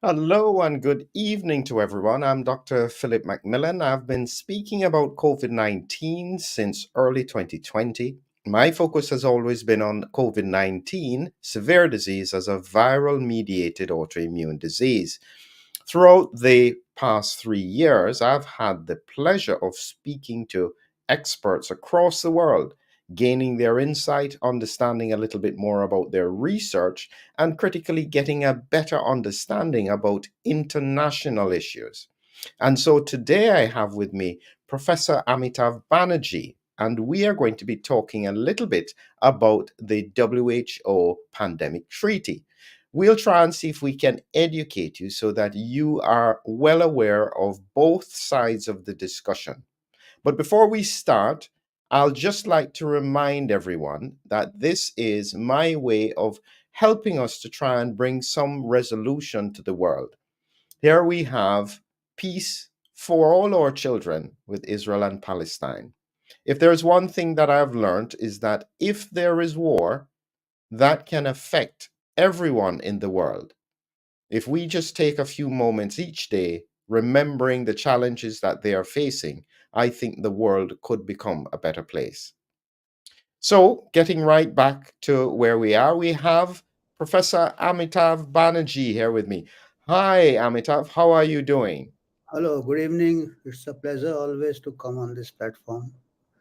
Hello and good evening to everyone. I'm Dr. Philip McMillan. I've been speaking about COVID 19 since early 2020. My focus has always been on COVID 19, severe disease as a viral mediated autoimmune disease. Throughout the past 3 years, I've had the pleasure of speaking to experts across the world, gaining their insight, understanding a little bit more about their research, and critically getting a better understanding about international issues. And so today I have with me Professor Amitav Banerjee, and we are going to be talking a little bit about the WHO Pandemic Treaty. We'll try and see if we can educate you so that you are well aware of both sides of the discussion. But before we start, I'll just like to remind everyone that this is my way of helping us to try and bring some resolution to the world. Here we have peace for all our children with Israel and Palestine. If there's one thing that I've learned is that if there is war, that can affect everyone in the world. If we just take a few moments each day, remembering the challenges that they are facing, I think the world could become a better place. So, getting right back to where we are, we have Professor Amitav Banerjee here with me. Hi, Amitav, how are you doing? Hello, good evening. It's a pleasure always to come on this platform.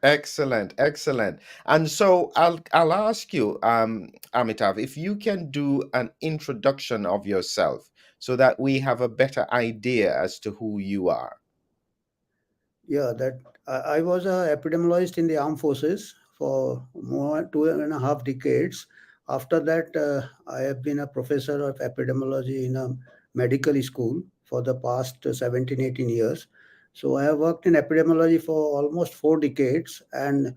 Excellent, excellent. And so I'll ask you, Amitav, if you can do an introduction of yourself so that we have a better idea as to who you are. Yeah, that I was a epidemiologist in the armed forces for more 2.5 decades. After that, I have been a professor of epidemiology in a medical school for the past 17, 18 years. So I have worked in epidemiology for almost 4 decades, and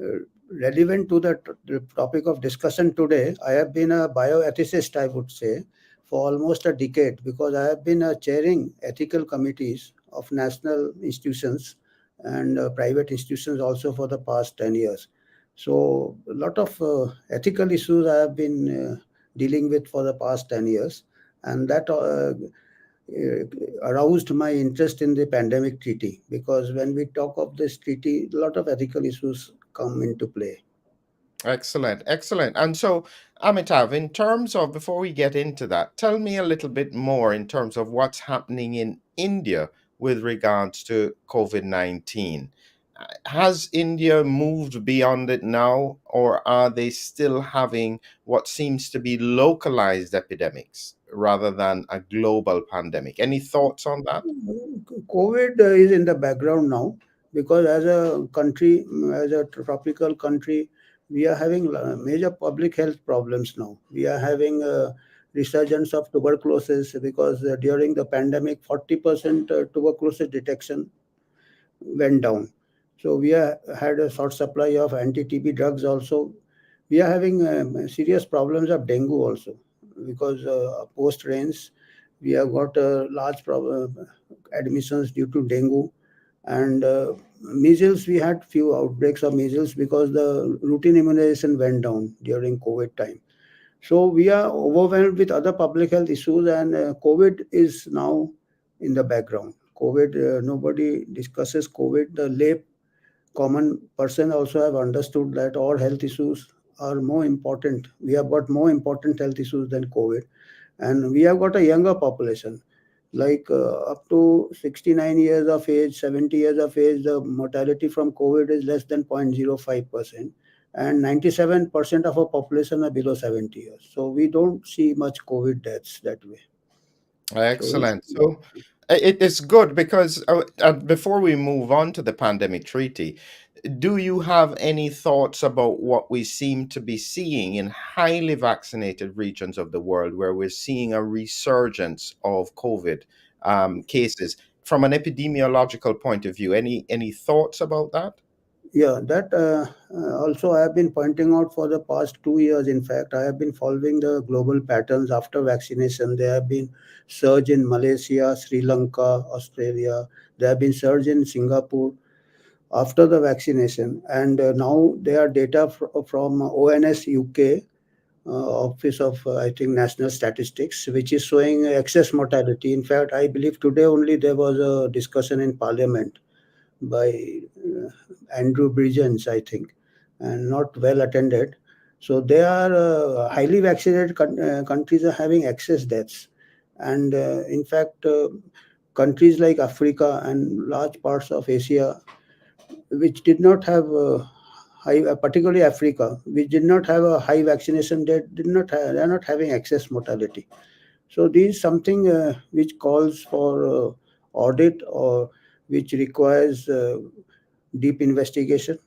uh, relevant to the topic of discussion today, I have been a bioethicist, I would say, for almost a decade because I have been chairing ethical committees of national institutions and private institutions also for the past 10 years. So, a lot of ethical issues I have been dealing with for the past 10 years, and that aroused my interest in the pandemic treaty because when we talk of this treaty, a lot of ethical issues come into play. Excellent, excellent. And so, Amitav, in terms of, before we get into that, tell me a little bit more in terms of what's happening in India with regards to COVID 19. Has India moved beyond it now, or are they still having what seems to be localized epidemics rather than a global pandemic? Any thoughts on that? COVID is in the background now because as a country, as a tropical country, we are having major public health problems now. We are having a resurgence of tuberculosis because during the pandemic, 40% tuberculosis detection went down. So we had a short supply of anti-TB drugs also. We are having serious problems of dengue also because post rains we have got a large problem admissions due to dengue and measles. We had few outbreaks of measles because the routine immunization went down during COVID time. So we are overwhelmed with other public health issues, and COVID is now in the background. COVID, nobody discusses COVID. The lay common person also have understood that all health issues are more important. We have got more important health issues than COVID, and we have got a younger population. Like up to 69 years of age, 70 years of age, the mortality from COVID is less than 0.05%, and 97% of our population are below 70 years. So we don't see much COVID deaths that way. So it's, Excellent. So it is good because before we move on to the pandemic treaty, do you have any thoughts about what we seem to be seeing in highly vaccinated regions of the world where we're seeing a resurgence of COVID cases from an epidemiological point of view? Any thoughts about that? yeah, that also I have been pointing out for the past 2 years. In fact, I have been following the global patterns after vaccination. There have been surge in Malaysia, Sri Lanka, Australia. There have been surge in Singapore after the vaccination, and now there are data from ONS UK Office of I think National Statistics, which is showing excess mortality. In fact, I believe today only there was a discussion in Parliament by Andrew Bridgens, I think, and not well attended. So they are highly vaccinated countries are having excess deaths, and in fact, countries like Africa and large parts of Asia, which did not have high, particularly Africa, which did not have a high vaccination rate, they are not having excess mortality. So this is something which calls for audit or which requires deep investigation,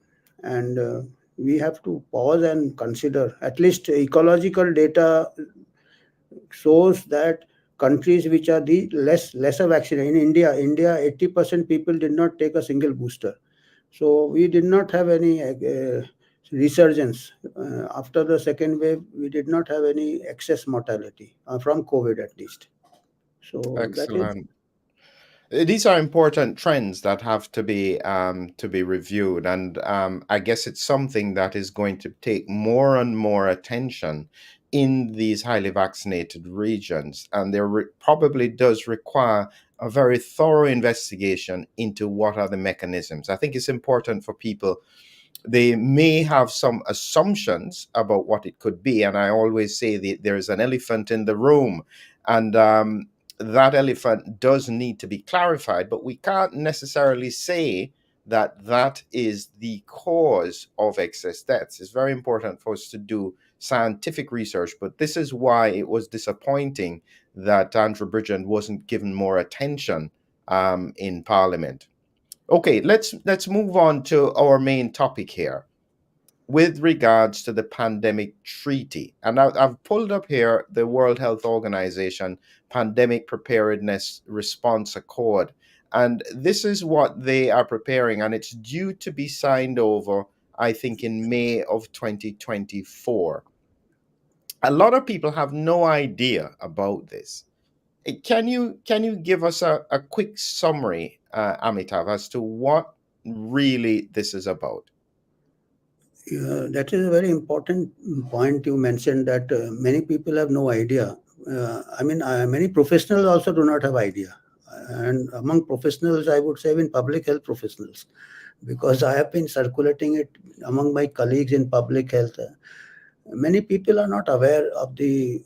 and we have to pause and consider. At least ecological data shows that countries which are the lesser vaccinated, in India 80% people did not take a single booster. So we did not have any resurgence. After the second wave, we did not have any excess mortality from COVID at least. So that is. Excellent. These are important trends that have to be reviewed, and I guess it's something that is going to take more and more attention in these highly vaccinated regions, and probably does require a very thorough investigation into what are the mechanisms. I think it's important for people, they may have some assumptions about what it could be. And I always say that there's an elephant in the room, and that elephant does need to be clarified, but we can't necessarily say that that is the cause of excess deaths. It's very important for us to do scientific research, but this is why it was disappointing that Andrew Bridgen wasn't given more attention in Parliament. Okay, let's move on to our main topic here with regards to the pandemic treaty. And I've pulled up here the World Health Organization Pandemic Preparedness Response Accord. And this is what they are preparing, and it's due to be signed over, I think, in May of 2024. A lot of people have no idea about this. Can you give us a quick summary, Amitav, as to what really this is about? Yeah, that is a very important point you mentioned, that many people have no idea. Many professionals also do not have idea. And among professionals, I would say even public health professionals, because I have been circulating it among my colleagues in public health. Many people are not aware of the.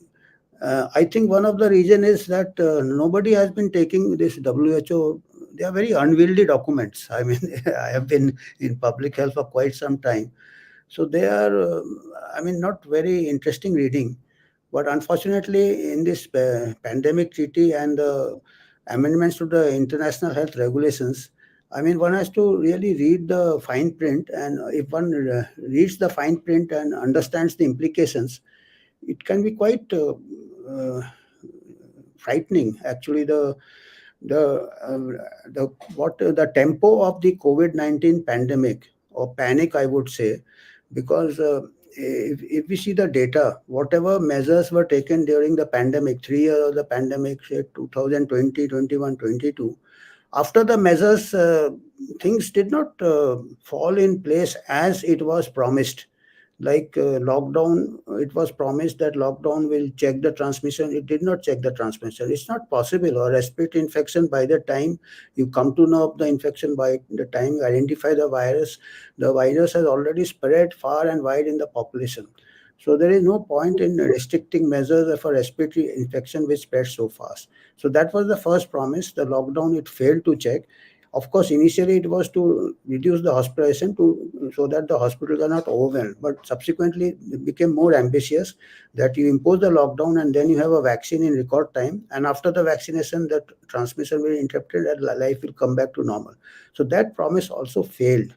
I think one of the reason is that nobody has been taking this WHO. They are very unwieldy documents. I mean, I have been in public health for quite some time, so they are, not very interesting reading. But unfortunately, in this pandemic treaty and the amendments to the international health regulations, one has to really read the fine print. And if one reads the fine print and understands the implications, it can be quite uh, frightening. Actually, the tempo of the COVID-19 pandemic or panic, I would say, because if we see the data, whatever measures were taken during the pandemic, 3 years of the pandemic, say 2020, 21, 22, after the measures, things did not fall in place as it was promised. Like lockdown, it was promised that lockdown will check the transmission. It did not check the transmission. It's not possible. Or respiratory infection, by the time you come to know of the infection, by the time you identify the virus has already spread far and wide in the population. So there is no point in restricting measures for respiratory infection which spread so fast. So that was the first promise. The lockdown, it failed to check. Of course, initially it was to reduce the hospitalization to so that the hospitals are not overwhelmed. But subsequently, it became more ambitious, that you impose the lockdown and then you have a vaccine in record time. And after the vaccination, that transmission will be interrupted and life will come back to normal. So that promise also failed.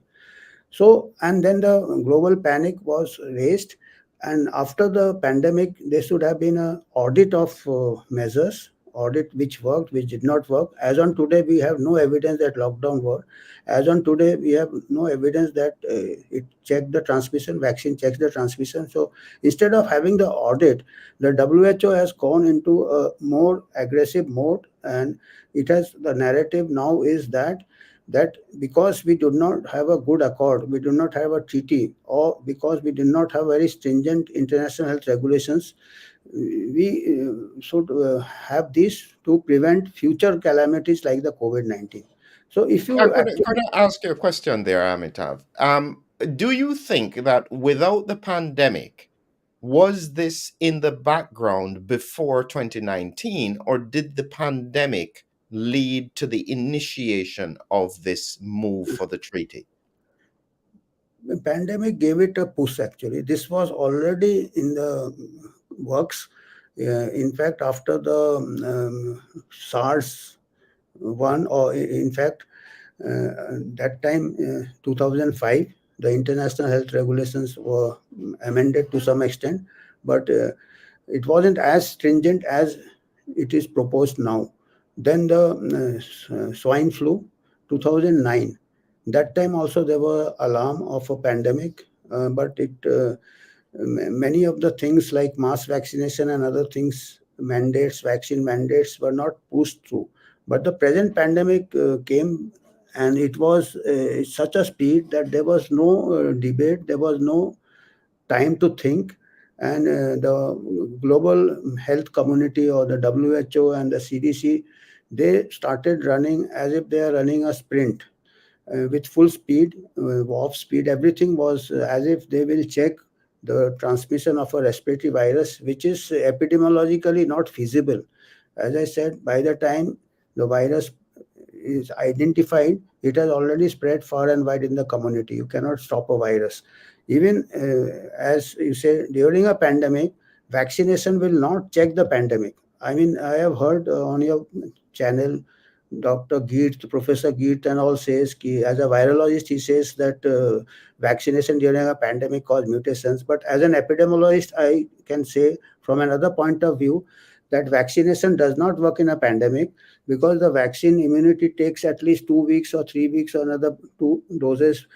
So, and then the global panic was raised. And after the pandemic, there should have been an audit of measures, audit which worked, which did not work. As on today, we have no evidence that lockdown worked. As on today, we have no evidence that it checked the transmission, vaccine checks the transmission. So instead of having the audit, the WHO has gone into a more aggressive mode, and it has, the narrative now is that that because we do not have a good accord, we do not have a treaty, or because we do not have very stringent international health regulations, we should have this to prevent future calamities like the COVID-19. So if you Could actually I ask you a question there, Amitav? Do you think that without the pandemic, was this in the background before 2019, or did the pandemic lead to the initiation of this move for the treaty? the pandemic gave it a push actually. This was already in the works. In fact, after the SARS one, or in fact, that time, 2005, the international health regulations were amended to some extent, but it wasn't as stringent as it is proposed now. Then the swine flu, 2009. That time also there were alarm of a pandemic, but many of the things like mass vaccination and other things, mandates, vaccine mandates were not pushed through. But the present pandemic came, and it was such a speed that there was no debate, there was no time to think. And the global health community, or the WHO and the CDC, they started running as if they are running a sprint with full speed, warp speed. Everything was as if they will check the transmission of a respiratory virus, which is epidemiologically not feasible. As I said, by the time the virus is identified, it has already spread far and wide in the community. You cannot stop a virus. Even as you say, during a pandemic, vaccination will not check the pandemic. I mean, I have heard on your channel, Dr. Geert, Professor Geert, and all says, as a virologist, he says that vaccination during a pandemic cause mutations. But as an epidemiologist, I can say from another point of view that vaccination does not work in a pandemic, because the vaccine immunity takes at least 2 weeks or 3 weeks or another two doses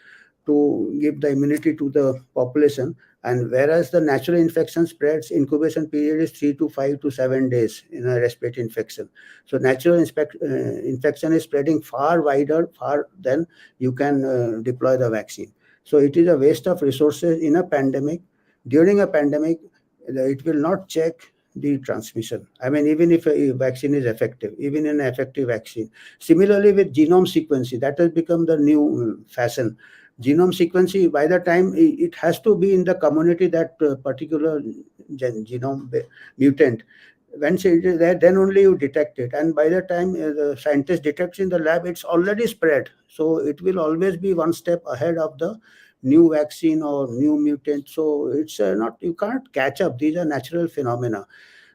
to give the immunity to the population. And whereas the natural infection spreads, incubation period is 3 to 5 to 7 days in a respiratory infection. So natural infection is spreading far wider, far than you can deploy the vaccine. So it is a waste of resources in a pandemic. During a pandemic, it will not check the transmission. I mean, even if a vaccine is effective, even in an effective vaccine. Similarly, with genome sequencing, that has become the new fashion. Genome sequencing, by the time it has to be in the community, that particular genome mutant, once it is there, then only you detect it. And by the time the scientist detects in the lab, it's already spread. So it will always be one step ahead of the new vaccine or new mutant. So it's not, you can't catch up. These are natural phenomena,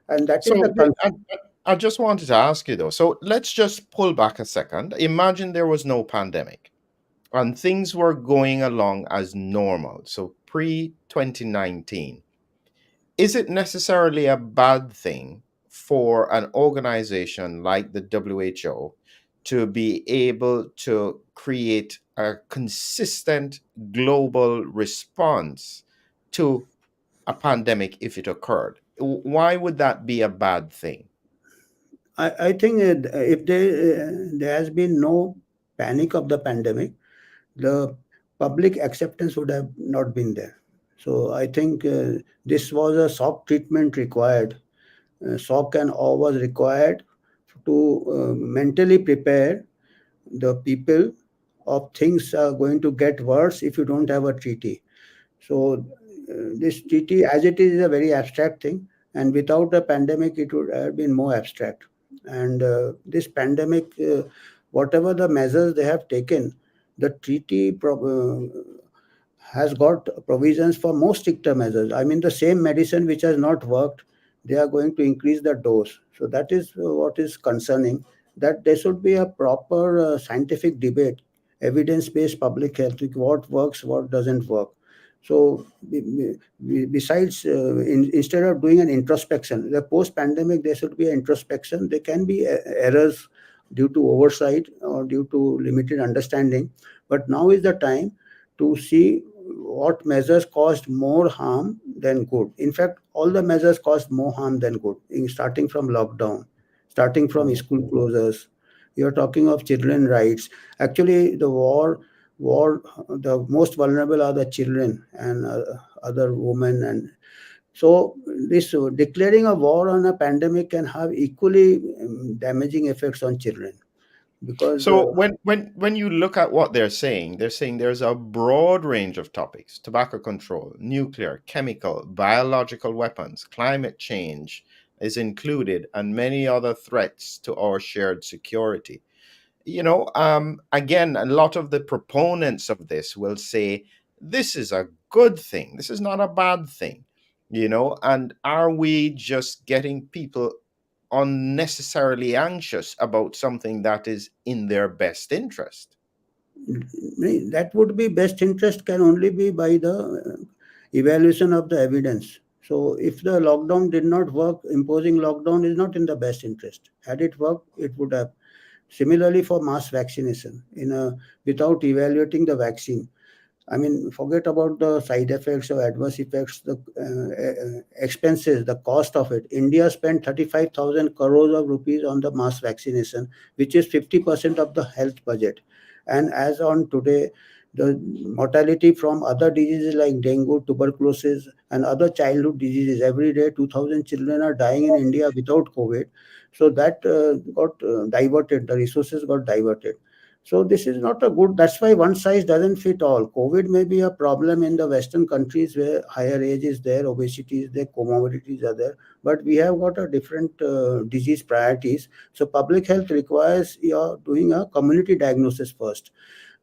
and that is the So I just wanted to ask you though. So let's just pull back a second. Imagine there was no pandemic and things were going along as normal. So pre 2019. Is it necessarily a bad thing for an organization like the WHO to be able to create a consistent global response to a pandemic if it occurred? Why would that be a bad thing? I think if there has been no panic of the pandemic, the public acceptance would have not been there. So I think this was a shock treatment required. Shock and awe was required to mentally prepare the people of things are going to get worse if you don't have a treaty. So this treaty, as it is a very abstract thing, and without a pandemic, it would have been more abstract. And this pandemic, whatever the measures they have taken, the treaty has got provisions for more stricter measures. I mean, the same medicine which has not worked, they are going to increase the dose. So that is what is concerning. That there should be a proper scientific debate, evidence-based public health, like what works, what doesn't work. So besides, instead of doing an introspection, the post-pandemic, there should be an introspection. There can be errors due to oversight or due to limited understanding. But now is the time to see what measures caused more harm than good. In fact, all the measures caused more harm than good, starting from lockdown, starting from school closures, You're talking of children rights. Actually, war, the most vulnerable are the children and other women. And so this declaring a war on a pandemic can have equally damaging effects on children, because So when you look at what they're saying there's a broad range of topics: tobacco control, nuclear, chemical, biological weapons, climate change is included, and many other threats to our shared security. Again, a lot of the proponents of this will say this is a good thing. This is not a bad thing. And are we just getting people unnecessarily anxious about something that is in their best interest? that would be best interest can only be by the evaluation of the evidence. So if the lockdown did not work, imposing lockdown is not in the best interest. Had it worked, it would have. Similarly, for mass vaccination, without evaluating the vaccine, I mean, forget about the side effects or adverse effects, the expenses, the cost of it. India spent 35,000 crores of rupees on the mass vaccination, which is 50% of the health budget. And as on today, the mortality from other diseases like dengue, tuberculosis, and other childhood diseases, every day 2,000 children are dying in India without COVID. So that got diverted, the resources got diverted. So this is not a good. That's why one size doesn't fit all. COVID may be a problem in the Western countries where higher age is there, obesity is there, comorbidities are there. But we have got a different disease priorities. So public health requires you're doing a community diagnosis first,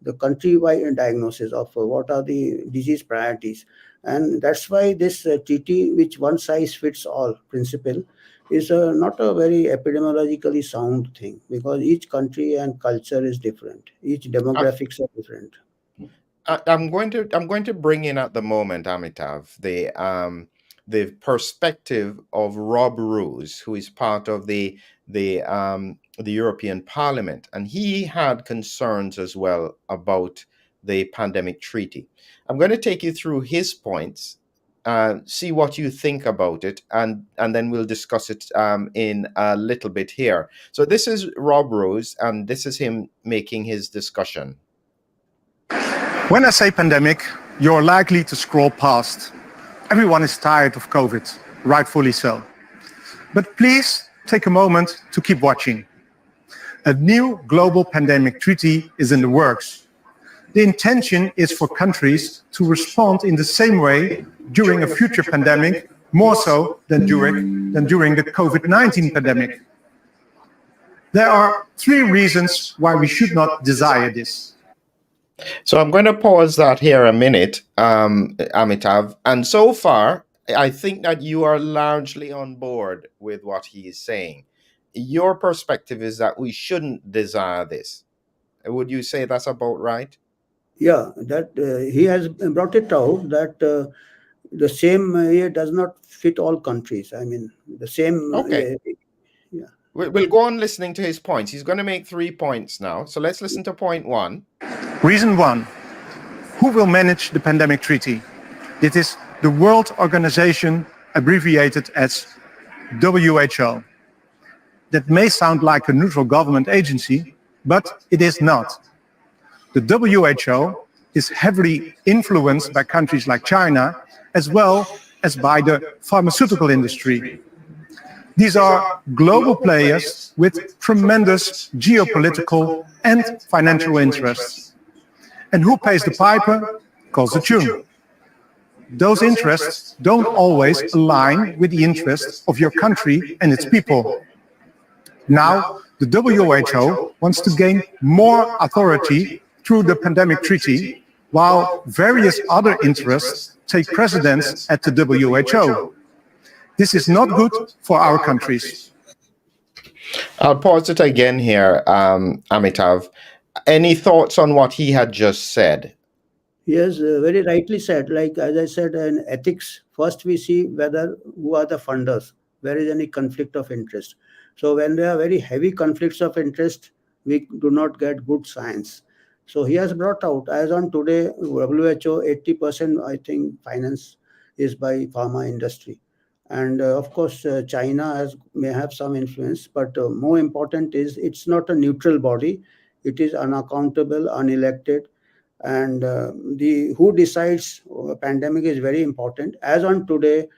the countrywide diagnosis of what are the disease priorities. And that's why this TT, which one size fits all principle, is not a very epidemiologically sound thing, because each country and culture is different. Each I, demographics are different. I'm going to bring in at the moment, Amitav, the perspective of Rob Roos, who is part of the European Parliament, and he had concerns as well about the pandemic treaty. I'm going to take you through his points, see what you think about it, and then we'll discuss it in a little bit here. So this is Rob Roos, and this is him making his discussion. When I say pandemic, you're likely to scroll past. Everyone is tired of COVID, rightfully so. But please take a moment to keep watching. A new global pandemic treaty is in the works. The intention is for countries to respond in the same way during a future pandemic, more so than during the COVID-19 pandemic. There are 3 reasons why we should not desire this. So I'm going to pause that here a minute, Amitav. And so far, I think that you are largely on board with what he is saying. Your perspective is that we shouldn't desire this. Would you say that's about right? Yeah, that he has brought it out that the same year does not fit all countries. I mean, the same. Okay. Yeah. We'll go on listening to his points. He's going to make 3 points now. So let's listen to point 1. Reason 1. Who will manage the pandemic treaty? It is the World Organization, abbreviated as WHO. That may sound like a neutral government agency, but it is not. The WHO is heavily influenced by countries like China, as well as by the pharmaceutical industry. These are global players with tremendous geopolitical and financial interests. And who pays the piper calls the tune. Those interests don't always align with the interests of your country and its people. Now, the WHO wants to gain more authority through the pandemic treaty, while various other interests take precedence at the WHO. This is not good for our countries. I'll pause it again here, Amitav. Any thoughts on what he had just said? Yes, very rightly said. Like as I said, in ethics, first we see whether who are the funders, where is any conflict of interest. So when there are very heavy conflicts of interest, we do not get good science. So he has brought out, as on today, WHO 80%, I think, finance is by pharma industry. And of course, China may have some influence, but more important is it's not a neutral body. It is unaccountable, unelected, and the who decides pandemic is very important. As on today,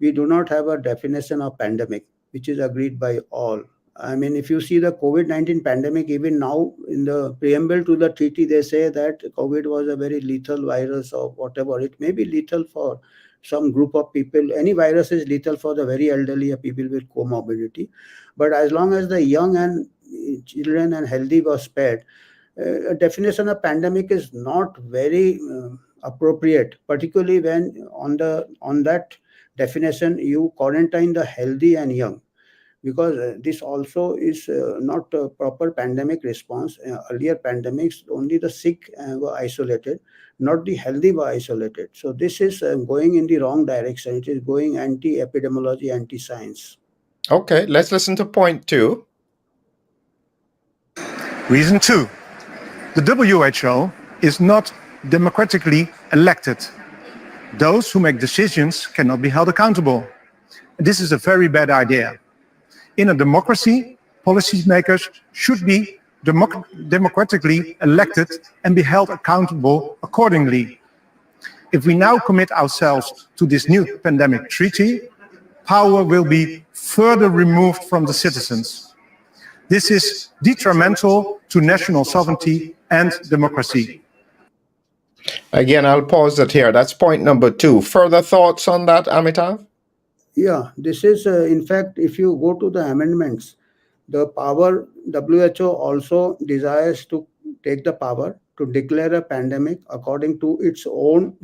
we do not have a definition of pandemic which is agreed by all. I mean, if you see the COVID-19 pandemic, even now in the preamble to the treaty, they say that COVID was a very lethal virus or whatever. It may be lethal for some group of people. Any virus is lethal for the very elderly or people with comorbidity. But as long as the young and children and healthy were spared, a definition of pandemic is not very appropriate, particularly when on that definition you quarantine the healthy and young, because this also is not a proper pandemic response. Earlier pandemics, only the sick were isolated, not the healthy were isolated. So this is going in the wrong direction. It is going anti-epidemiology, anti-science. Okay, let's listen to point 2. Reason 2. The WHO is not democratically elected. Those who make decisions cannot be held accountable. This is a very bad idea. In a democracy, policymakers should be democratically elected and be held accountable accordingly. If we now commit ourselves to this new pandemic treaty, power will be further removed from the citizens. This is detrimental to national sovereignty and democracy. Again, I'll pause it here. That's point number 2. Further thoughts on that, Amitav? Yeah, this is, in fact, if you go to the amendments, the power, WHO also desires to take the power to declare a pandemic according to its own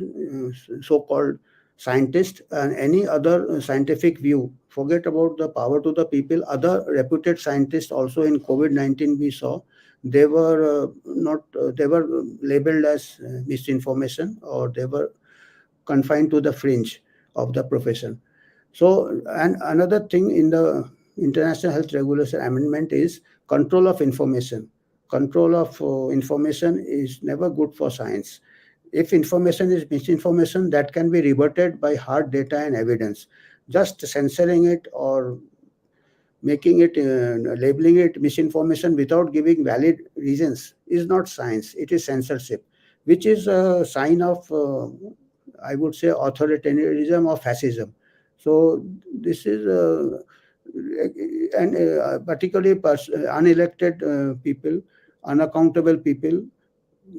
so-called scientists and any other scientific view. Forget about the power to the people. Other reputed scientists also in COVID-19 we saw, they were they were labeled as misinformation, or they were confined to the fringe of the profession. So, and another thing in the International Health Regulation Amendment is control of information. Control of information is never good for science. If information is misinformation, that can be rebutted by hard data and evidence. Just censoring it or making it, labeling it misinformation without giving valid reasons is not science. It is censorship, which is a sign of, I would say, authoritarianism or fascism. So this is, and particularly unelected people, unaccountable people.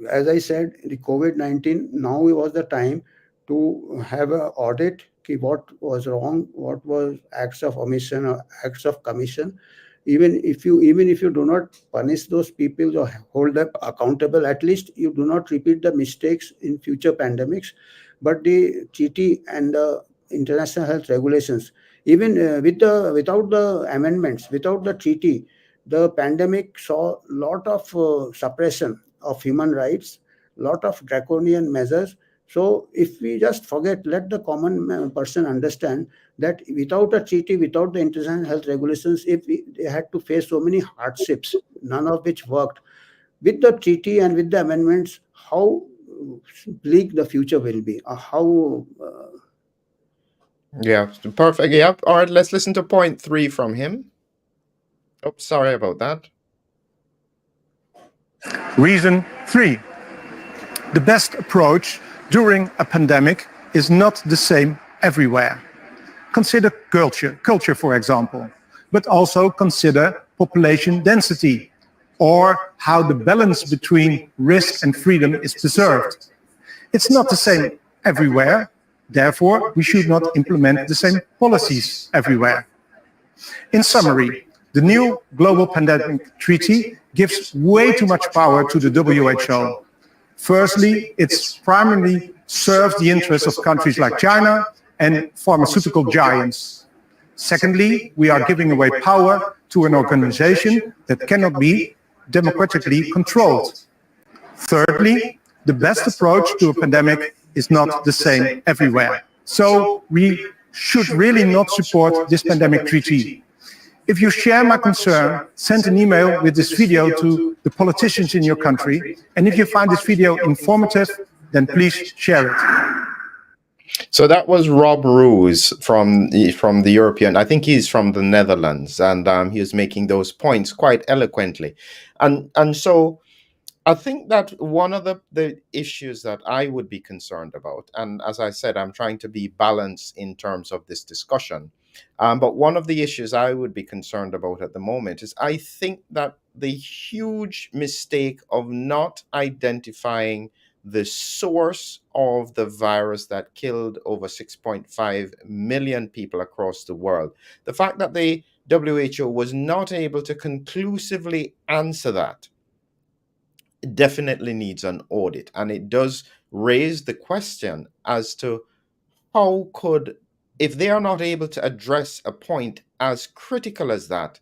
As I said, the COVID-19, now was the time to have an audit. What was wrong, what was acts of omission or acts of commission. Even if you do not punish those people or hold them accountable, at least you do not repeat the mistakes in future pandemics. But the treaty and the international health regulations, even without the amendments, without the treaty, the pandemic saw a lot of suppression of human rights, lot of draconian measures. So if we just forget, let the common person understand that without a treaty, without the international health regulations, they had to face so many hardships, none of which worked. With the treaty and with the amendments, how bleak the future will be, how Yeah, perfect. Yep. All right, let's listen to point 3 from him. Oh, sorry about that. Reason 3. The best approach during a pandemic is not the same everywhere. Consider culture, for example, but also consider population density or how the balance between risk and freedom is preserved. It's not the same everywhere. Therefore, we should not implement the same policies everywhere. In summary, the new Global Pandemic Treaty gives way too much power to the WHO. Firstly, it primarily serves the interests of countries like China and pharmaceutical giants. Secondly, we are giving away power to an organization that cannot be democratically controlled. Thirdly, the best approach to a pandemic is not the same everywhere. So we should really not support this pandemic treaty. If you share my concern, send an email with this video to the politicians in your country. And if you find this video informative, then please share it. So that was Rob Roos from the European. I think he's from the Netherlands, and he was making those points quite eloquently, and so I think that one of the issues that I would be concerned about, and as I said, I'm trying to be balanced in terms of this discussion, but one of the issues I would be concerned about at the moment is I think that the huge mistake of not identifying the source of the virus that killed over 6.5 million people across the world, the fact that the WHO was not able to conclusively answer that, definitely needs an audit. And it does raise the question as to how could, if they are not able to address a point as critical as that,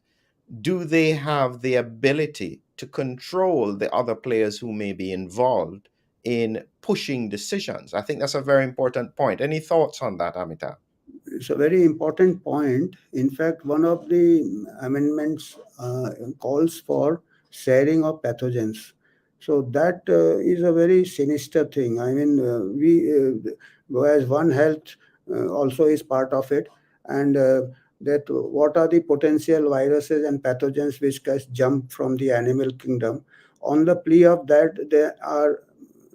do they have the ability to control the other players who may be involved in pushing decisions? I think that's a very important point. Any thoughts on that, Amitav? It's a very important point. In fact, one of the amendments calls for sharing of pathogens. So that is a very sinister thing. I mean, as One Health also is part of it, and that what are the potential viruses and pathogens which can jump from the animal kingdom. On the plea of that, there are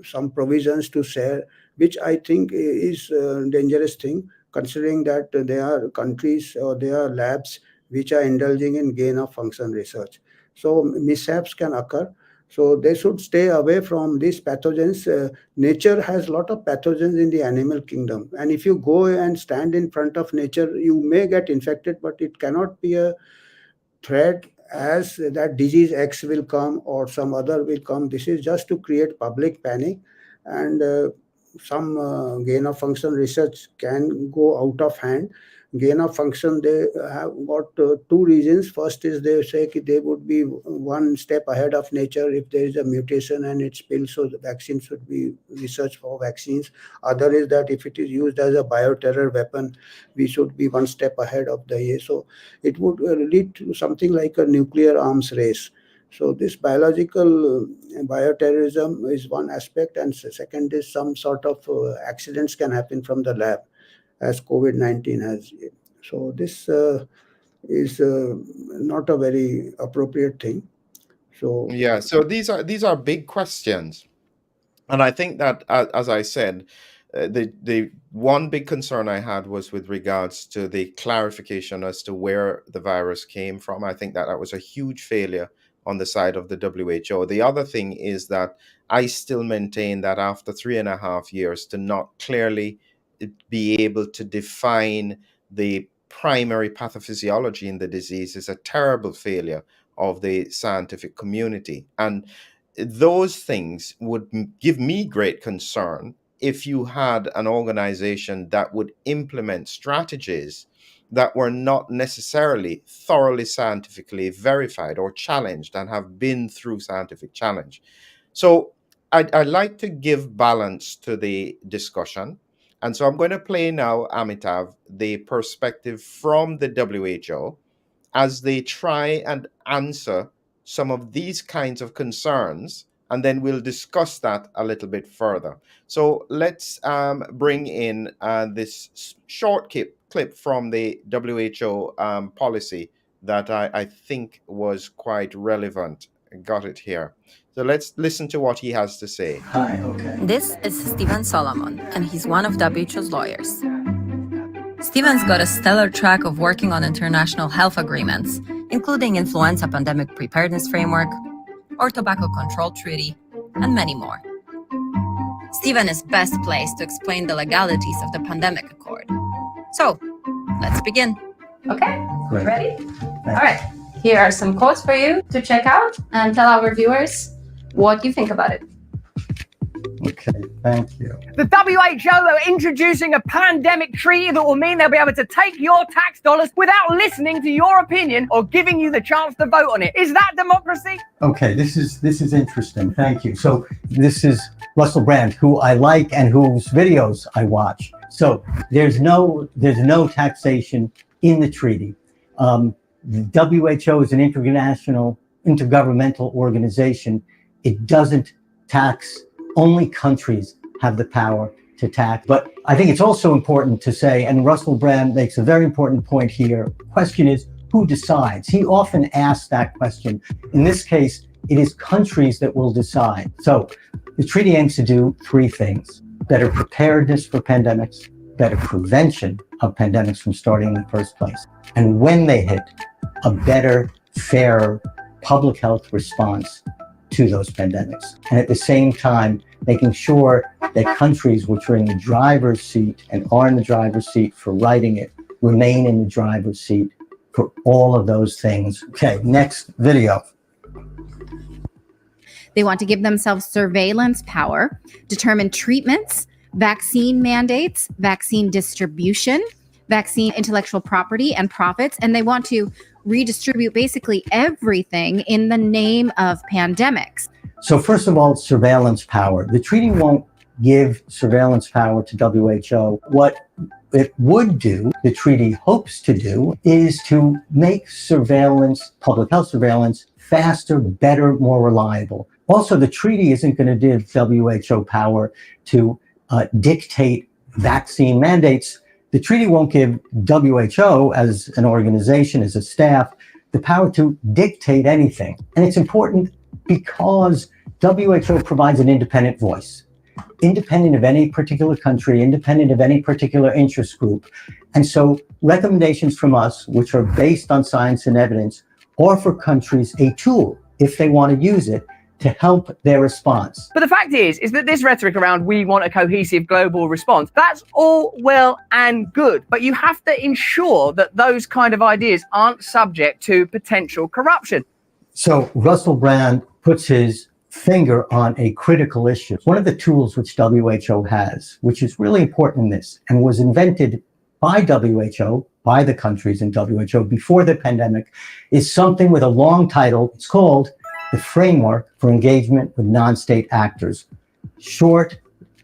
some provisions to share, which I think is a dangerous thing, considering that there are countries or there are labs which are indulging in gain of function research. So mishaps can occur. So they should stay away from these pathogens. Nature has a lot of pathogens in the animal kingdom. And if you go and stand in front of nature, you may get infected, but it cannot be a threat as that disease X will come or some other will come. This is just to create public panic, and some gain of function research can go out of hand. Gain of function, they have got two reasons. First is they say they would be one step ahead of nature if there is a mutation and it spills, so the vaccine should be research for vaccines. Other is that if it is used as a bioterror weapon, we should be one step ahead of the year. So it would lead to something like a nuclear arms race. So this biological bioterrorism is one aspect, and second is some sort of accidents can happen from the lab, as COVID-19 has. So this is not a very appropriate thing. So Yeah, so these are big questions. And I think that, as I said, the one big concern I had was with regards to the clarification as to where the virus came from. I think that that was a huge failure on the side of the WHO. The other thing is that I still maintain that after 3.5 years, to not clearly be able to define the primary pathophysiology in the disease is a terrible failure of the scientific community. And those things would give me great concern if you had an organization that would implement strategies that were not necessarily thoroughly scientifically verified or challenged and have been through scientific challenge. So I like to give balance to the discussion. And so I'm going to play now, Amitav, the perspective from the WHO as they try and answer some of these kinds of concerns, and then we'll discuss that a little bit further. So let's bring in this short clip from the WHO policy that I think was quite relevant. Got it here. So let's listen to what he has to say. Hi, okay. This is Stephen Solomon, and he's one of WHO's lawyers. Stephen's got a stellar track of working on international health agreements, including Influenza Pandemic Preparedness Framework, or Tobacco Control Treaty, and many more. Stephen is best placed to explain the legalities of the Pandemic Accord. So, let's begin. Okay, Great. ready? All right, here are some quotes for you to check out and tell our viewers what you think about it. Okay, thank you. The WHO are introducing a pandemic treaty that will mean they'll be able to take your tax dollars without listening to your opinion or giving you the chance to vote on it. Is that democracy? Okay, this is interesting. Thank you. So this is Russell Brand, who I like and whose videos I watch. So there's no taxation in the treaty. The WHO is an intergovernmental organization. It doesn't tax. Only countries have the power to tackle. But I think it's also important to say, and Russell Brand makes a very important point here, the question is, who decides? He often asks that question. In this case, it is countries that will decide. So the treaty aims to do three things: better preparedness for pandemics, better prevention of pandemics from starting in the first place, and when they hit, a better, fairer public health response to those pandemics. And at the same time, making sure that countries which are in the driver's seat and are in the driver's seat for writing it remain in the driver's seat for all of those things. Okay, next video. They want to give themselves surveillance power, determine treatments, vaccine mandates, vaccine distribution, vaccine intellectual property and profits, and they want to redistribute basically everything in the name of pandemics. So first of all, surveillance power. The treaty won't give surveillance power to WHO. What it would do, the treaty hopes to do, is to make surveillance, public health surveillance, faster, better, more reliable. Also, the treaty isn't going to give WHO power to dictate vaccine mandates. The treaty won't give WHO as an organization, as a staff, the power to dictate anything. And it's important because WHO provides an independent voice, independent of any particular country, independent of any particular interest group. And so recommendations from us, which are based on science and evidence, offer countries a tool, if they want to use it, to help their response. But the fact is that this rhetoric around we want a cohesive global response, that's all well and good, but you have to ensure that those kind of ideas aren't subject to potential corruption. So Russell Brand puts his finger on a critical issue. One of the tools which WHO has, which is really important in this, and was invented by WHO, by the countries in WHO before the pandemic, is something with a long title. It's called the Framework for Engagement with Non-State Actors. Short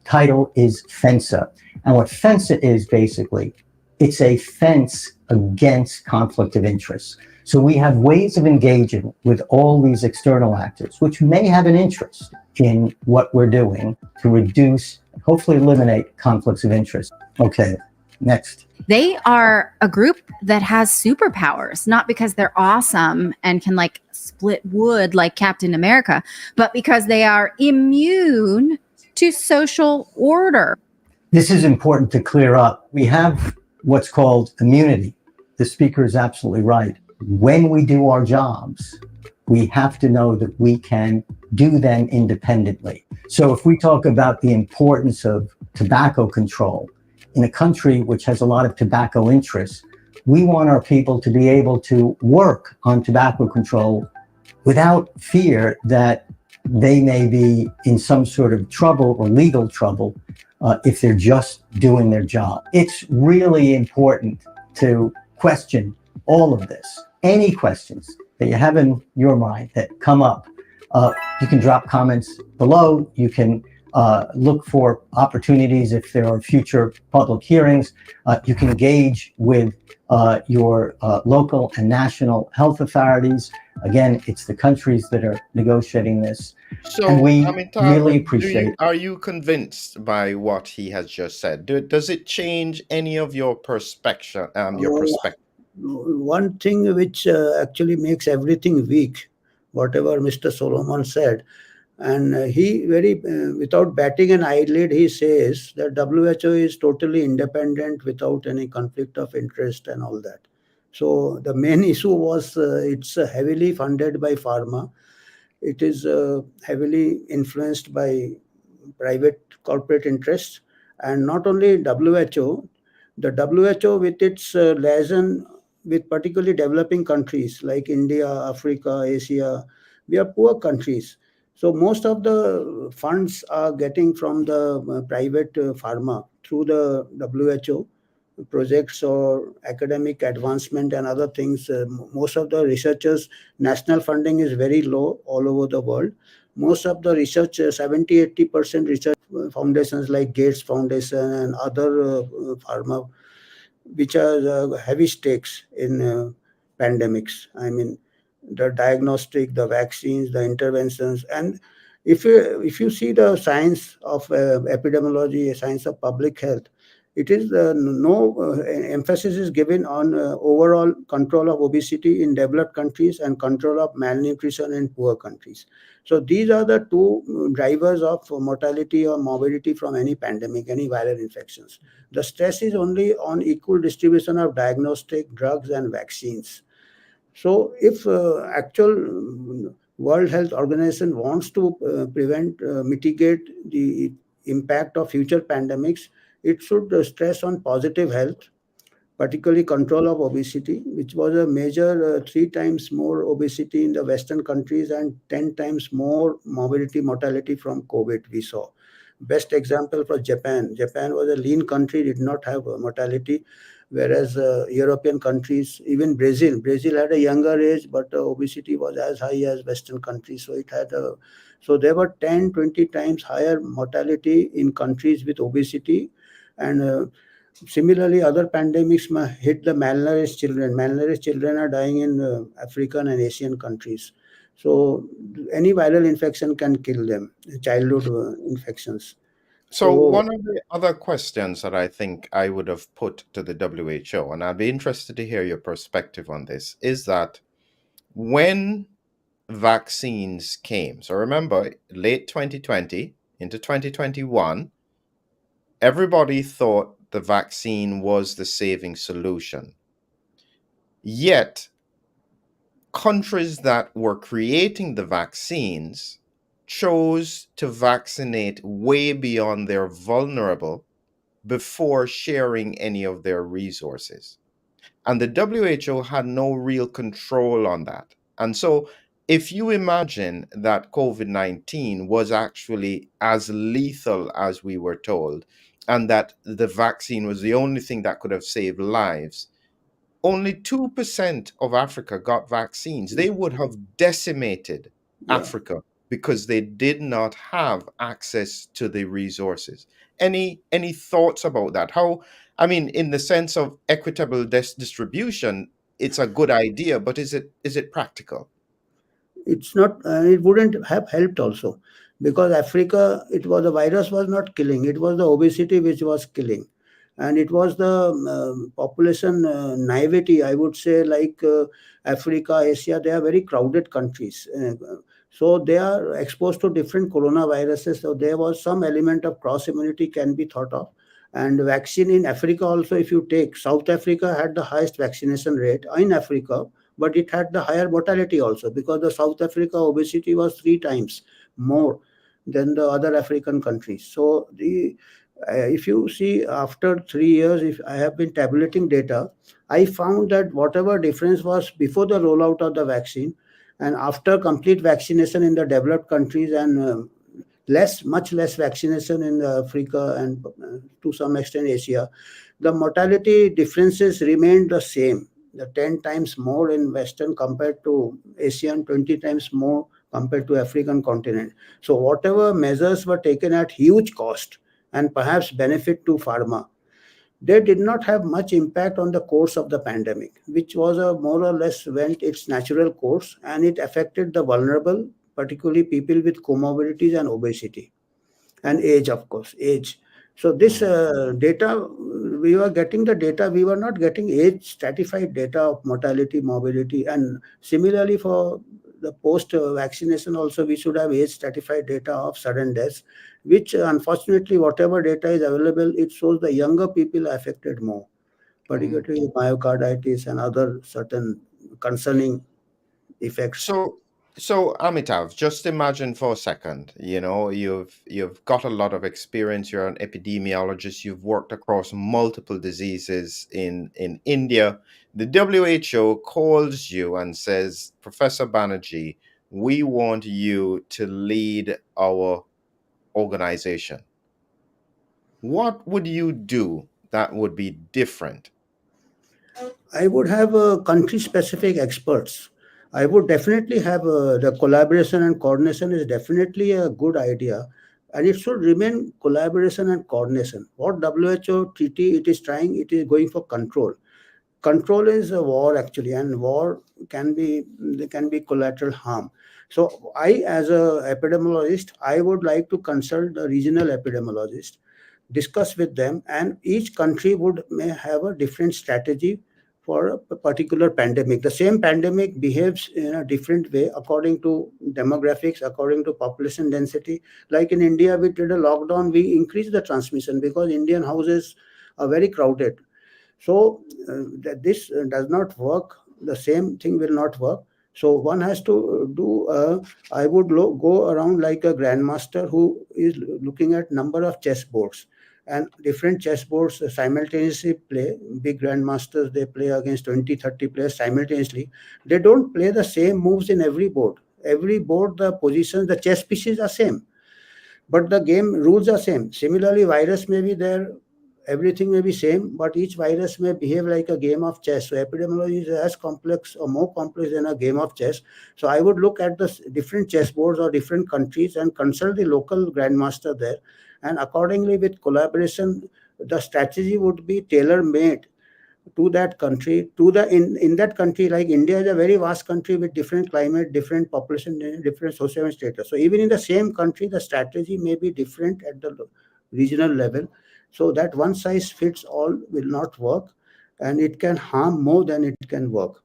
title is FENSA. And what FENSA is basically, it's a fence against conflict of interest. So we have ways of engaging with all these external actors, which may have an interest in what we're doing to reduce, hopefully eliminate conflicts of interest. Okay, next. They are a group that has superpowers, not because they're awesome and can like split wood like Captain America, but because they are immune to social order. This is important to clear up. We have what's called immunity. The speaker is absolutely right. When we do our jobs, we have to know that we can do them independently. So if we talk about the importance of tobacco control, in a country which has a lot of tobacco interests, we want our people to be able to work on tobacco control without fear that they may be in some sort of trouble or legal trouble if they're just doing their job. It's really important to question all of this. Any questions that you have in your mind that come up, you can drop comments below. You can look for opportunities if there are future public hearings. You can engage with your local and national health authorities. Again, it's the countries that are negotiating this. So, and we Amitav, really appreciate are you convinced by what he has just said? Does it change any of your perspective? One thing which actually makes everything weak, whatever Mr. Solomon said, and he very, without batting an eyelid, he says that WHO is totally independent without any conflict of interest and all that. So the main issue was it's heavily funded by pharma. It is heavily influenced by private corporate interests. And not only WHO, the WHO with its liaison with particularly developing countries like India, Africa, Asia, we are poor countries. So most of the funds are getting from the private pharma through the WHO projects or academic advancement and other things. Most of the researchers, national funding is very low all over the world. Most of the research, 70-80% research foundations like Gates Foundation and other pharma, which are heavy stakes in pandemics. I mean, the diagnostic, the vaccines, the interventions, and If you see the science of epidemiology, science of public health, it is no emphasis is given on overall control of obesity in developed countries and control of malnutrition in poor countries. So these are the two drivers of mortality or morbidity from any pandemic, any viral infections. The stress is only on equal distribution of diagnostic drugs and vaccines. So if actual World Health Organization wants to mitigate the impact of future pandemics, it should stress on positive health, particularly control of obesity, which was a major 3 times more obesity in the Western countries and 10 times more morbidity, mortality from COVID we saw. Best example for Japan. Japan was a lean country, did not have mortality, whereas European countries, even Brazil had a younger age, but obesity was as high as Western countries. So it had so there were 10, 20 times higher mortality in countries with obesity. And similarly, other pandemics hit the malnourished children. Malnourished children are dying in African and Asian countries. So any viral infection can kill them, childhood infections. So So one of the other questions that I think I would have put to the WHO, and I'd be interested to hear your perspective on this, is that when vaccines came, so remember, late 2020 into 2021, everybody thought the vaccine was the saving solution. Yet, countries that were creating the vaccines chose to vaccinate way beyond their vulnerable before sharing any of their resources. And the WHO had no real control on that. And so, if you imagine that COVID 19 was actually as lethal as we were told, and that the vaccine was the only thing that could have saved lives, only 2% of Africa got vaccines. They would have decimated yeah. Africa because they did not have access to the resources. Any thoughts about that? How, I mean, in the sense of equitable distribution, it's a good idea, but is it practical? It's not, it wouldn't have helped also, because Africa, it was, the virus was not killing, it was the obesity which was killing. And it was the population naivety, I would say, like Africa, Asia, they are very crowded countries. So they are exposed to different coronaviruses. So there was some element of cross immunity can be thought of. And vaccine in Africa also, if you take, South Africa had the highest vaccination rate in Africa, but it had the higher mortality also, because the South Africa obesity was 3 times more than the other African countries. So the if you see, after 3 years, if I have been tabulating data, I found that whatever difference was before the rollout of the vaccine and after complete vaccination in the developed countries, and much less vaccination in Africa and to some extent Asia, the mortality differences remained the same. The 10 times more in Western compared to Asian, 20 times more compared to African continent. So whatever measures were taken at huge cost and perhaps benefit to pharma, they did not have much impact on the course of the pandemic, which was a more or less went its natural course, and it affected the vulnerable, particularly people with comorbidities and obesity, and age, of course, age. So this data, we were getting the data, we were not getting age stratified data of mortality, morbidity, and similarly for the post vaccination also, we should have age stratified data of sudden deaths, which unfortunately, whatever data is available, it shows the younger people are affected more, particularly myocarditis and other certain concerning effects. So Amitav, just imagine for a second, you've got a lot of experience, you're an epidemiologist, you've worked across multiple diseases in India. The WHO calls you and says, Professor Banerjee, we want you to lead our organization. What would you do that would be different? I would have country-specific experts. I would definitely have the collaboration and coordination is definitely a good idea, and it should remain collaboration and coordination. What WHO treaty it is trying, it is going for control. control is a war actually, and war can be collateral harm. So I, as a epidemiologist, I would like to consult the regional epidemiologist, discuss with them, and each country may have a different strategy for a particular pandemic. The same pandemic behaves in a different way according to demographics, according to population density. Like in India, we did a lockdown, we increased the transmission because Indian houses are very crowded. So this does not work. The same thing will not work. So one has to do. I would go around like a grandmaster who is looking at number of chessboards, and different chessboards simultaneously play. Big grandmasters, they play against 20, 30 players simultaneously. They don't play the same moves in every board. Every board, the positions, the chess pieces are same, but the game rules are same. Similarly, virus may be there, everything may be same, but each virus may behave like a game of chess. So epidemiology is as complex or more complex than a game of chess. So I would look at the different chessboards or different countries and consult the local grandmaster there, and accordingly, with collaboration, the strategy would be tailor made to that country. In that country, like India is a very vast country with different climate, different population, different social status. So even in the same country, the strategy may be different at the regional level. So that one size fits all will not work, and it can harm more than it can work.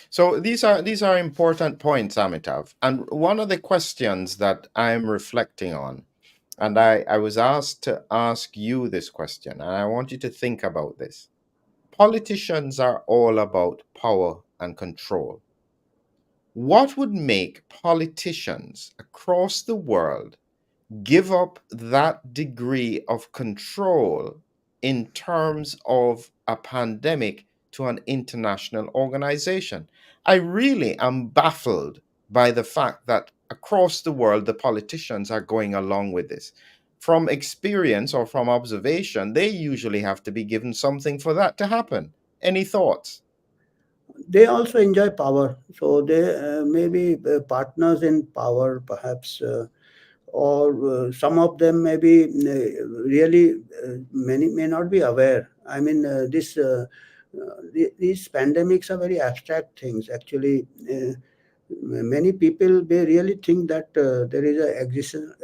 So these are important points, Amitav. And one of the questions that I'm reflecting on, and I was asked to ask you this question, and I want you to think about this. Politicians are all about power and control. What would make politicians across the world give up that degree of control in terms of a pandemic to an international organization? I really am baffled by the fact that across the world, the politicians are going along with this. From experience or from observation, they usually have to be given something for that to happen. Any thoughts? They also enjoy power, so they may be partners in power, perhaps. Or some of them may be really, many may not be aware. I mean, these pandemics are very abstract things. Actually, many people may really think that there is a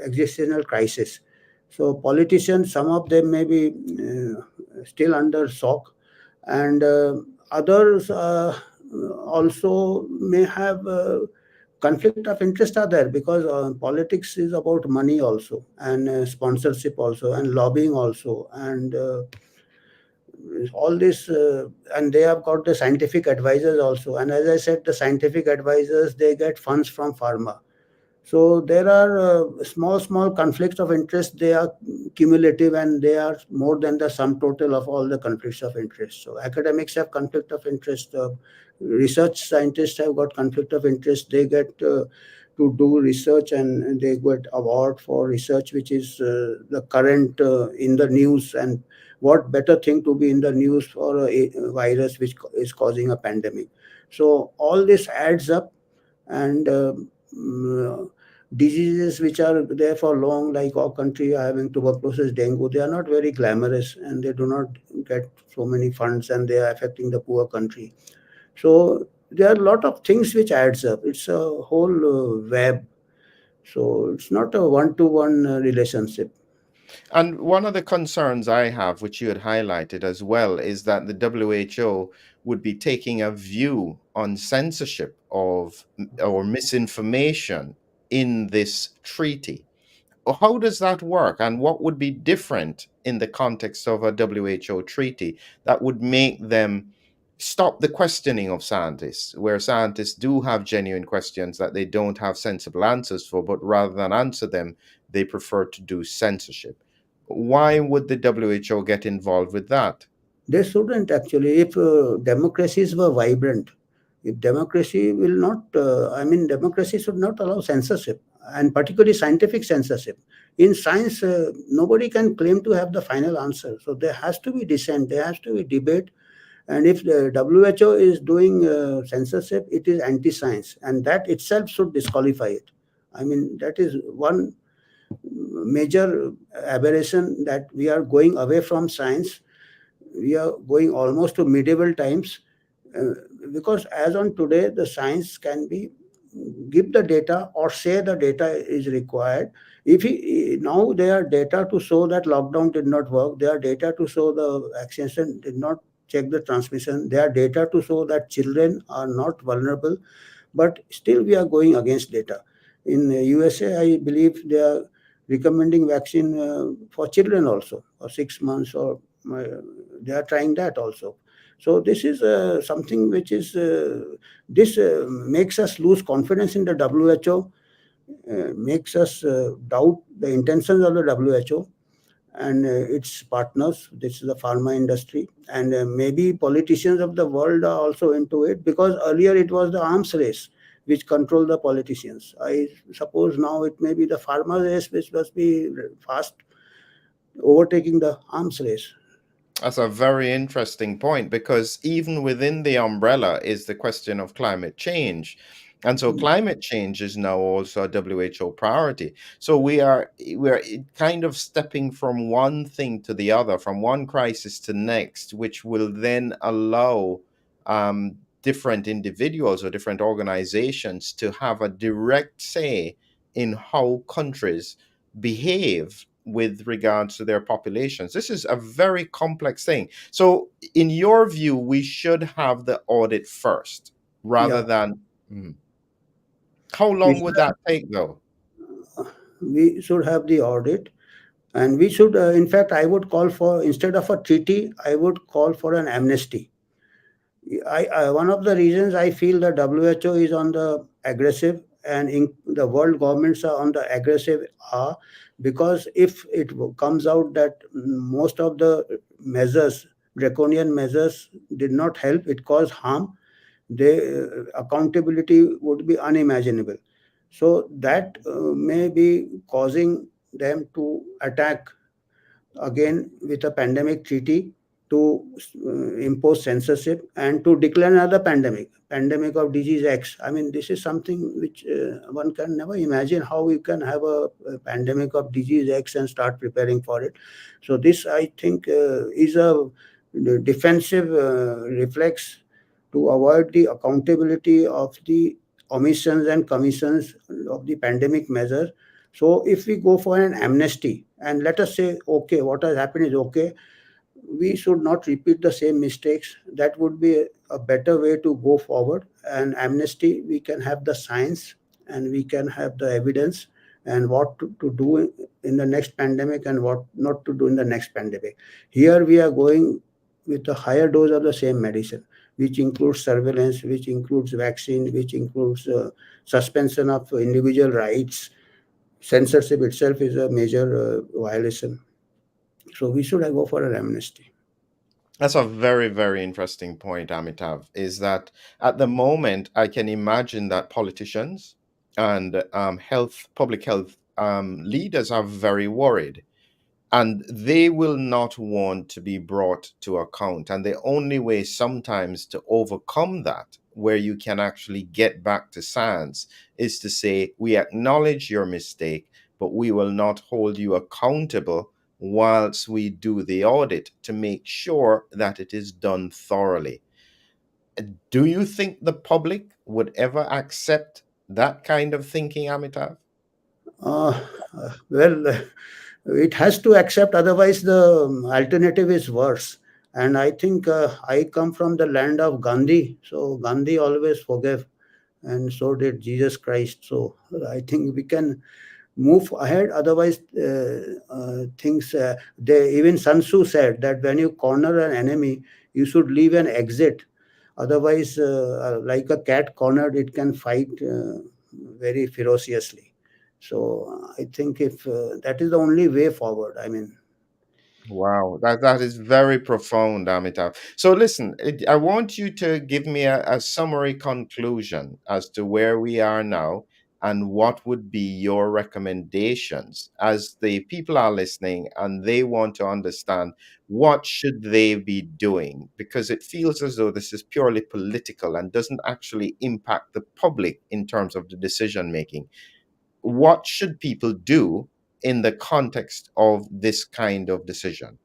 existential crisis. So politicians, some of them may be still under shock, and others also may have conflict of interest are there, because politics is about money also, and sponsorship also, and lobbying also, and all this, and they have got the scientific advisors also. And as I said, the scientific advisors, they get funds from pharma. So there are small conflicts of interest. They are cumulative, and they are more than the sum total of all the conflicts of interest. So academics have conflict of interest. Research scientists have got conflict of interest. They get to do research, and they get award for research which is the current in the news. And what better thing to be in the news for a virus which is causing a pandemic? So all this adds up, and diseases which are there for long, like our country having tuberculosis, dengue, they are not very glamorous, and they do not get so many funds, and they are affecting the poor country. So there are a lot of things which adds up. It's a whole web. So it's not a one-to-one relationship. And one of the concerns I have, which you had highlighted as well, is that the WHO would be taking a view on censorship of or misinformation in this treaty. How does that work, and what would be different in the context of a WHO treaty that would make them stop the questioning of scientists, where scientists do have genuine questions that they don't have sensible answers for, but rather than answer them, they prefer to do censorship? Why would the WHO get involved with that? They shouldn't actually. If democracies were vibrant, if democracy will not, democracy should not allow censorship, and particularly scientific censorship. In science, nobody can claim to have the final answer. So there has to be dissent, there has to be debate. And if the WHO is doing censorship, it is anti-science, and that itself should disqualify it. I mean, that is one major aberration, that we are going away from science. we are going almost to medieval times, uh, because as on today, the science can be give the data or say the data is required. If now there are data to show that lockdown did not work, there are data to show the vaccination did not check the transmission, there are data to show that children are not vulnerable, but still we are going against data. In USA, I believe they are recommending vaccine for children also, or 6 months, or they are trying that also. So this is something which is this makes us lose confidence in the WHO, makes us doubt the intentions of the WHO and its partners. This is the pharma industry, and maybe politicians of the world are also into it, because earlier it was the arms race which controlled the politicians. I suppose now it may be the pharma race which must be fast overtaking the arms race. That's a very interesting point, because even within the umbrella is the question of climate change. And so climate change is now also a WHO priority. So we are kind of stepping from one thing to the other, from one crisis to next, which will then allow different individuals or different organizations to have a direct say in how countries behave with regards to their populations. This is a very complex thing. So, in your view, we should have the audit first rather Yeah, than. Hmm. How we long should would that take, though? we should have the audit, and we should, in fact, I would call for, instead of a treaty, I would call for an amnesty. One of the reasons I feel the WHO is on the aggressive, and the world governments are on the aggressive are because if it comes out that most of the measures, draconian measures, did not help, it caused harm, they accountability would be unimaginable. So that may be causing them to attack again with a pandemic treaty, to impose censorship and to declare another pandemic of disease X. I mean, this is something which one can never imagine, how we can have a pandemic of disease X and start preparing for it. So this, I think, is a defensive reflex to avoid the accountability of the omissions and commissions of the pandemic measures. So if we go for an amnesty and let us say, okay, what has happened is okay, we should not repeat the same mistakes. That would be a better way to go forward. And amnesty, we can have the science and we can have the evidence, and what to do in the next pandemic and what not to do in the next pandemic. Here we are going with a higher dose of the same medicine, which includes surveillance, which includes vaccine, which includes suspension of individual rights. Censorship itself is a major violation. So we should go for an amnesty. That's a very, very interesting point, Amitav, is that at the moment, I can imagine that politicians and public health leaders are very worried, and they will not want to be brought to account. And the only way sometimes to overcome that, where you can actually get back to science, is to say, we acknowledge your mistake, but we will not hold you accountable whilst we do the audit to make sure that it is done thoroughly. Do you think the public would ever accept that kind of thinking, Amitav? Uh, well, it has to accept, otherwise, the alternative is worse. And I think I come from the land of Gandhi. So Gandhi always forgave, and so did Jesus Christ. So I think we can move ahead. Otherwise, things, they, even Sun Tzu said that when you corner an enemy, you should leave an exit. Otherwise, like a cat cornered, it can fight very ferociously. So I think if that is the only way forward. I mean, Wow, that is very profound, Amitav. So listen, I want you to give me a summary conclusion as to where we are now and what would be your recommendations as the people are listening and they want to understand what should they be doing, because it feels as though this is purely political and doesn't actually impact the public in terms of the decision making. What should people do in the context of this kind of decision?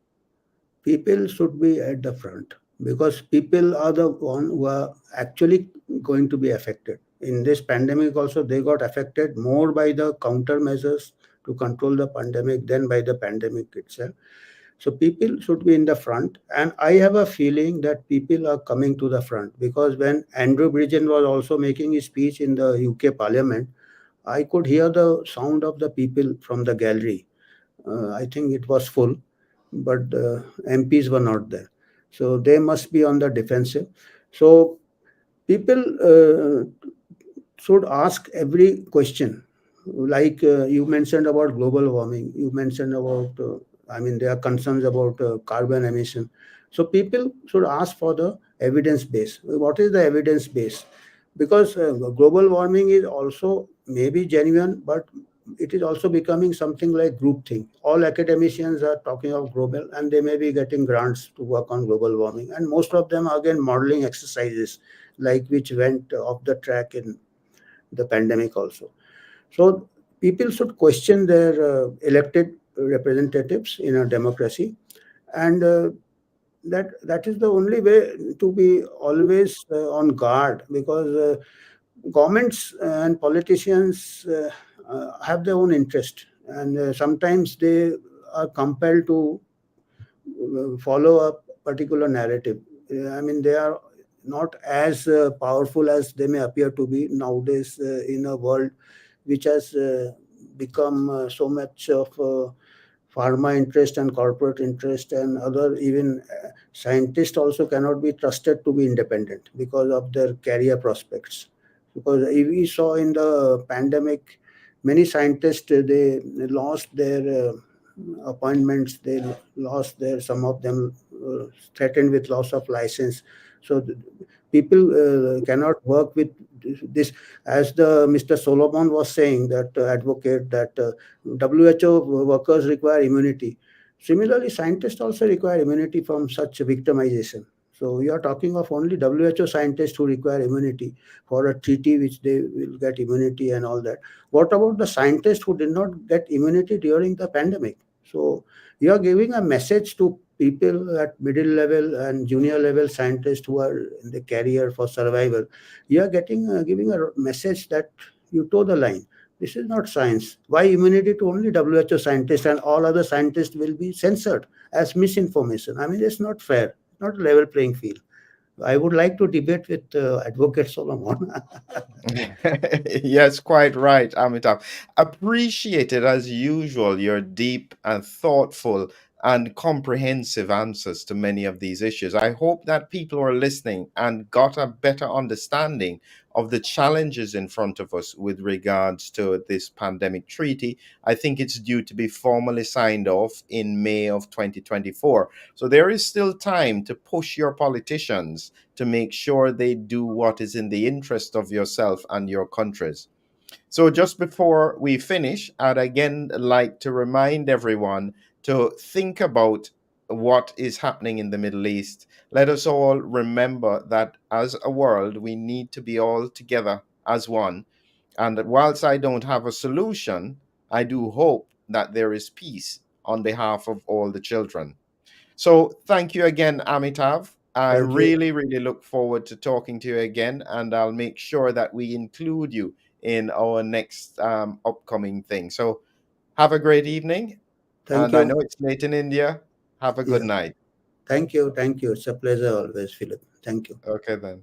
people should be at the front, because people are the one who are actually going to be affected. In this pandemic also, they got affected more by the countermeasures to control the pandemic than by the pandemic itself. So people should be in the front, and I have a feeling that people are coming to the front, because when Andrew Bridgen was also making his speech in the UK Parliament, I could hear the sound of the people from the gallery. I think it was full, but MPs were not there. So they must be on the defensive. So people should ask every question. Like you mentioned about global warming, you mentioned about, there are concerns about carbon emission. So people should ask for the evidence base. What is the evidence base? Because global warming is also maybe genuine, but it is also becoming something like group thing. All academicians are talking of global, and they may be getting grants to work on global warming. And most of them are again modeling exercises, like which went off the track in the pandemic also. So people should question their elected representatives in a democracy, and that is the only way to be always on guard, because governments and politicians have their own interest, and sometimes they are compelled to follow a particular narrative. They are not as powerful as they may appear to be nowadays in a world which has become so much of pharma interest and corporate interest, and other even scientists also cannot be trusted to be independent because of their career prospects. Because if we saw in the pandemic, many scientists they lost their appointments, they lost their, some of them threatened with loss of license. So people cannot work with this, as the Mr. Solomon was saying, that advocate that WHO workers require immunity. Similarly, scientists also require immunity from such victimization. So we are talking of only WHO scientists who require immunity for a treaty which they will get immunity and all that. What about the scientists who did not get immunity during the pandemic? So you are giving a message to people at middle level and junior level scientists who are in the career for survival. You are giving a message that you toe the line. This is not science. Why immunity to only WHO scientists, and all other scientists will be censored as misinformation? It's not fair. Not a level playing field. I would like to debate with Advocate Solomon. Yes, quite right, Amitav. Appreciated as usual your deep and thoughtful and comprehensive answers to many of these issues. I hope that people are listening and got a better understanding of the challenges in front of us with regards to this pandemic treaty. I think it's due to be formally signed off in May of 2024. So there is still time to push your politicians to make sure they do what is in the interest of yourself and your countries. So just before we finish, I'd again like to remind everyone to think about what is happening in the Middle East. Let us all remember that as a world, we need to be all together as one. And whilst I don't have a solution, I do hope that there is peace on behalf of all the children. So thank you again, Amitav. I Thank you. really, really look forward to talking to you again, and I'll make sure that we include you in our next upcoming thing. So have a great evening, Thank and I you. know it's late in India. Have a good Yeah. night. Thank you. Thank you. It's a pleasure always, Philip. Thank you. Okay, then.